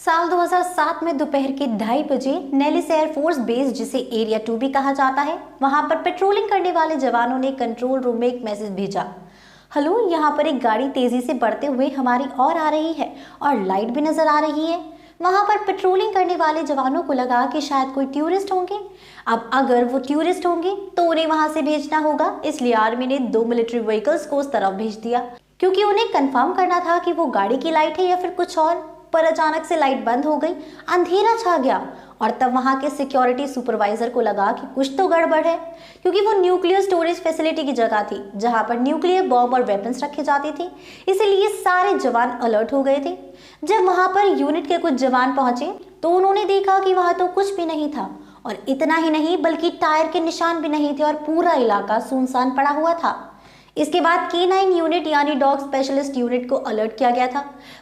साल 2007 में दोपहर के 2:30 बजे नेलिस एयरफोर्स बेस, जिसे एरिया 2 भी कहा जाता है, वहां पर पेट्रोलिंग करने वाले जवानों ने कंट्रोल रूम में एक मैसेज भेजा। हेलो, यहाँ पर एक गाड़ी तेजी से बढ़ते हुए हमारी ओर आ रही है और लाइट भी नजर आ रही है। वहां पर पेट्रोलिंग करने वाले जवानों को लगा कि शायद कोई टूरिस्ट होंगे। अब अगर वो टूरिस्ट होंगे तो उन्हें वहां से भेजना होगा, इसलिए आर्मी ने 2 मिलिट्री व्हीकल्स को उस तरफ भेज दिया, क्योंकि उन्हें कंफर्म करना था कि वो गाड़ी की लाइट है या फिर कुछ और। पर अचानक से लाइट बंद हो गई, अंधेरा छा गया और तब वहां के सिक्योरिटी सुपरवाइजर को लगा कि कुछ तो गड़बड़ है, क्योंकि वो न्यूक्लियर स्टोरेज फैसिलिटी की जगह थी जहां पर न्यूक्लियर बॉम्ब और वेपन्स रखे जाते थे। इसीलिए सारे जवान अलर्ट हो गए थे। जब वहां पर यूनिट के कुछ जवान पहुंचे तो उन्होंने देखा कि वहां तो कुछ भी नहीं था, और इतना ही नहीं बल्कि टायर के निशान भी नहीं थे और पूरा इलाका सुनसान पड़ा हुआ था। इसके बाद K9 यूनिट यानी डॉग स्पेशलिस्ट यूनिट को अलर्ट किया गया था,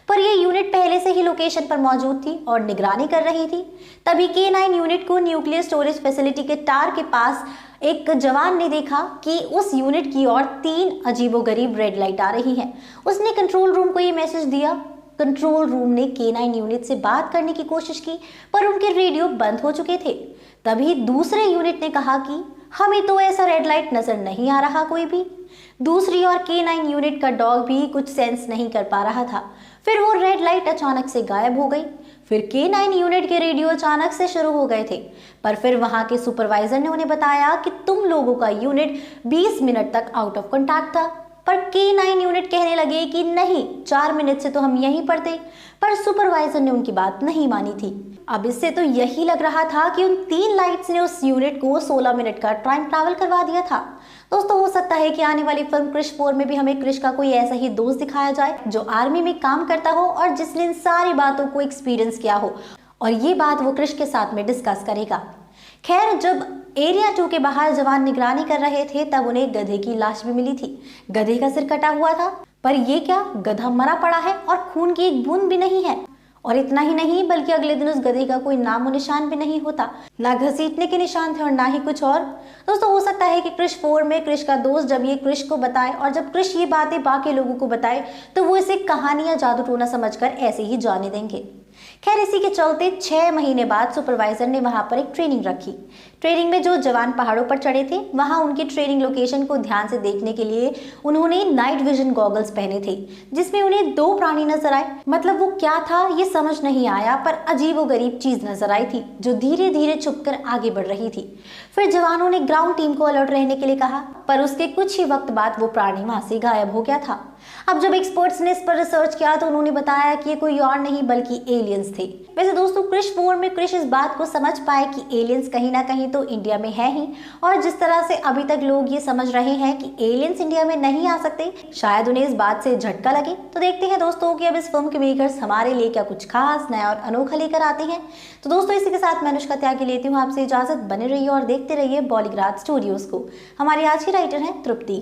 पर यह यूनिट पहले से ही लोकेशन पर मौजूद थी और निगरानी कर रही थी। तभी K9 यूनिट को न्यूक्लियर स्टोरेज फैसिलिटी के टार के पास एक जवान ने देखा कि उस यूनिट की ओर 3 अजीबोगरीब रेड लाइट आ रही हैं। उसने कंट्रोल रूम को ये मैसेज दिया। कंट्रोल रूम ने K9 यूनिट से बात करने की कोशिश की, पर उनके रेडियो बंद हो चुके थे। तभी दूसरे यूनिट ने कहा कि हमें तो ऐसा रेड लाइट नजर नहीं आ रहा कोई भी। दूसरी ओर K9 यूनिट का डॉग भी कुछ सेंस नहीं कर पा रहा था। फिर वो रेड लाइट अचानक से गायब हो गई। फिर K9 यूनिट के रेडियो अचानक से शुरू हो गए थे, पर फिर वहां के सुपरवाइजर ने उन्हें बताया कि तुम लोगों का यूनिट 20 मिनट तक आउट ऑफ कॉन्टैक्ट था। पर K9 यूनिट कहने लगे कि नहीं, 4 मिनट से तो हम यहीं पर थे, पर सुपरवाइजर ने उनकी बात नहीं मानी थी। अब इससे तो यही लग रहा था कि उन 3 लाइट्स ने उस यूनिट को 16 मिनट का टाइम ट्रैवल करवा दिया था। दोस्तों, हो सकता है कि आने वाली फिल्म क्रिश 4 में भी हमें क्रिश का कोई ऐसा ही दोस्त दिखाया जाए जो आर्मी में काम करता हो और जिसने इन सारी बातों को एक्सपीरियंस किया हो, और ये बात वो क्रिश के साथ में डिस्कस करेगा। खैर, जब एरिया 2 के बाहर जवान निगरानी कर रहे थे तब उन्हें गधे की लाश भी मिली थी। गधे का सिर कटा हुआ था, पर ये क्या, गधा मरा पड़ा है और खून की एक बूंद भी नहीं है। और इतना ही नहीं बल्कि अगले दिन उस गधे का कोई नाम और निशान भी नहीं होता, ना घसीटने के निशान थे और ना ही कुछ और। दोस्तों, हो सकता है कि क्रिश 4 में क्रिश का दोस्त जब ये क्रिश को बताए और जब क्रिश ये बातें बाकी लोगों को बताए तो वो इसे कहानी या जादू टोना समझकर ऐसे ही जाने देंगे। खैर, इसी के चलते 6 महीने बाद सुपरवाइजर ने वहां पर एक ट्रेनिंग रखी। ट्रेनिंग में जो जवान पहाड़ों पर चढ़े थे वहां उनकी ट्रेनिंग लोकेशन को ध्यान से देखने के लिए उन्होंने नाइट विजन गॉगल्स पहने थे, जिसमें उन्हें 2 प्राणी नजर आए। मतलब वो क्या था ये समझ नहीं आया, पर अजीबोगरीब चीज नजर आई थी जो धीरे धीरे छुपकर आगे बढ़ रही थी। फिर जवानों ने ग्राउंड टीम को अलर्ट रहने के लिए कहा, पर उसके कुछ ही वक्त बाद वो प्राणी वहां से गायब हो गया था। अब जब एक्सपर्ट्स ने इस पर रिसर्च किया तो उन्होंने बताया कि ये कोई और नहीं बल्कि एलियंस थे। वैसे दोस्तों, क्रिश 4 में क्रिश इस बात को समझ पाए कि एलियंस कहीं ना कहीं तो इंडिया में है ही, और जिस तरह से अभी तक लोग ये समझ रहे हैं कि एलियंस इंडिया में नहीं आ सकते, शायद उन्हें इस बात से झटका लगे। तो देखते हैं दोस्तों कि अब इस फिल्म के मेकर्स हमारे लिए क्या कुछ खास, नया और अनोखा लेकर आते हैं। तो दोस्तों, इसी के साथ मैं अनुष्का त्यागी लेती हूँ आपसे इजाजत। बने रहिए और देखते रहिए बॉलीग्राज स्टूडियोज को। हमारी आज की राइटर है तृप्ति।